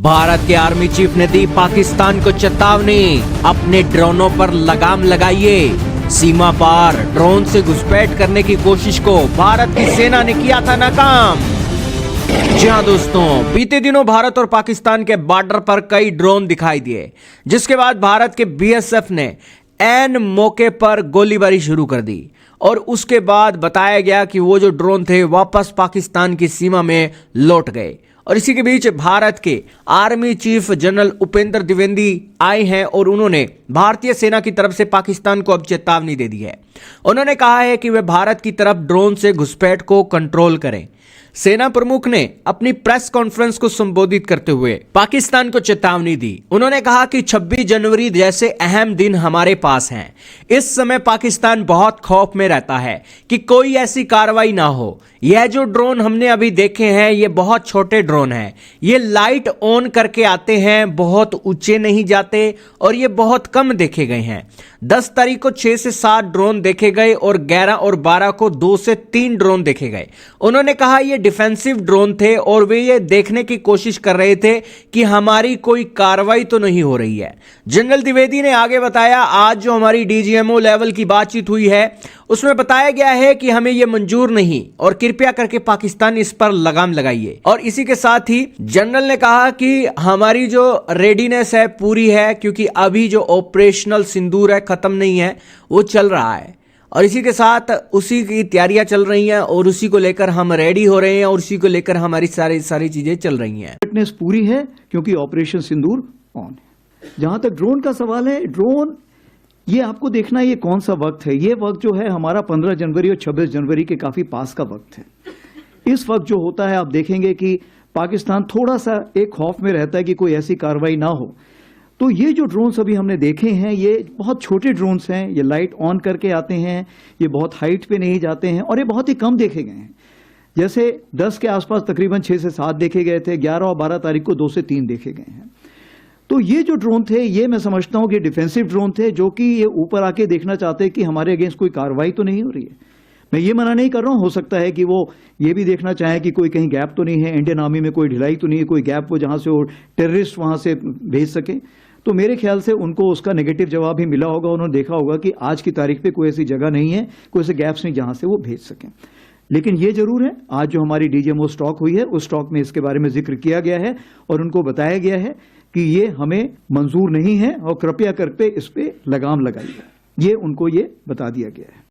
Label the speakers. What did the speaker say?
Speaker 1: भारत के army chief ने दी पाकिस्तान को चेतावनी, अपने ड्रोनों पर लगाम लगाइए। सीमा पार ड्रोन से घुसपैठ करने की कोशिश को भारत की सेना ने किया था नाकाम। जी हां दोस्तों, बीते दिनों भारत और पाकिस्तान के बॉर्डर पर कई ड्रोन दिखाई दिए, जिसके बाद भारत के बीएसएफ ने ऐन मौके पर गोलीबारी शुरू कर दी और उसके बाद बताया गया कि वो जो ड्रोन थे वापस पाकिस्तान की सीमा में लौट गए। और इसी के बीच भारत के army chief general Upendra Dwivedi आए हैं और उन्होंने भारतीय सेना की तरफ से पाकिस्तान को अब चेतावनी दे दी है। उन्होंने कहा है कि वे भारत की तरफ ड्रोन से घुसपैठ को कंट्रोल करें। सेना प्रमुख ने अपनी प्रेस कॉन्फ्रेंस को संबोधित करते हुए पाकिस्तान को चेतावनी दी। उन्होंने कहा कि 26 जनवरी जैसे अहम दिन हमारे पास हैं। इस समय पाकिस्तान बहुत खौफ में रहता है कि कोई ऐसी कार्रवाई ना हो। यह जो ड्रोन हमने अभी देखे हैं ये बहुत छोटे ड्रोन हैं। ये लाइट ऑन करके आते हैं, बहुत ऊंचे नहीं जाते और ये बहुत कम देखे गए हैं। 10 तारीख को 6 से 7 ड्रोन देखे गए और 11 और 12 को 2 से 3 ड्रोन देखे गए। उन्होंने कहा ये डिफेंसिव ड्रोन थे और वे ये देखने की कोशिश कर रहे थे कि हमारी कोई कार्रवाई तो नहीं हो रही है। जनरल द्विवेदी ने आगे बताया, आज जो हमारी डीजीएमओ लेवल की बातचीत हुई है उसमें बताया गया है कि हमें यह मंजूर नहीं और कृपया करके पाकिस्तान इस पर लगाम लगाइए। और इसी के साथ ही जनरल ने कहा कि हमारी जो रेडीनेस है पूरी है, क्योंकि अभी जो ऑपरेशनल सिंदूर है खत्म नहीं है, वो चल रहा है और इसी के साथ उसी की तैयारियां चल रही हैं और उसी को लेकर हम रेडी हो रहे हैं और उसी को लेकर हमारी सारी चीजें चल रही हैं।
Speaker 2: फिटनेस पूरी है क्योंकि ऑपरेशन सिंदूर ऑन है। जहां तक ड्रोन का सवाल है, ड्रोन ये आपको देखना ये कौन सा वक्त है। ये वक्त जो है हमारा 15 जनवरी और 26 जनवरी के काफी पास का वक्त है। इस वक्त जो होता है आप देखेंगे कि पाकिस्तान थोड़ा सा एक खौफ में रहता है कि कोई ऐसी कार्रवाई ना हो। तो ये जो ड्रोन्स अभी हमने देखे हैं ये बहुत छोटे ड्रोन्स हैं। ये लाइट ऑन करके आते हैं, ये बहुत हाइट पे नहीं जाते हैं और ये बहुत ही कम देखे गए हैं। जैसे 10 के आसपास तकरीबन 6 से 7 देखे गए थे, 11 और 12 तारीख को 2 से 3 देखे गए हैं। तो ये जो ड्रोन थे ये मैं समझता हूं कि डिफेंसिव ड्रोन थे, जो कि ये ऊपर आके देखना चाहते हैं कि हमारे अगेंस्ट कोई कार्रवाई तो नहीं हो रही है। मैं ये मना नहीं कर रहा हूं, हो सकता है कि वो ये भी देखना चाहें कि कोई कहीं गैप तो नहीं है, इंडियन आर्मी में कोई ढिलाई तो नहीं है, कोई गैप हो जहां से वो टेररिस्ट वहां से भेज सके। तो मेरे ख्याल से उनको उसका नेगेटिव जवाब भी मिला होगा। उन्होंने देखा होगा कि आज की तारीख पे कोई ऐसी जगह नहीं है, कोई ऐसे गैप्स नहीं जहां से वो भेज सकें। लेकिन ये जरूर है, आज जो हमारी डीजीएमओ स्टॉक हुई है उस स्टॉक में इसके बारे में जिक्र किया गया है और उनको बताया गया है कि ये हमें मंजूर नहीं है और कृपया करके इस पे लगाम लगाइए। ये उनको ये बता दिया गया है।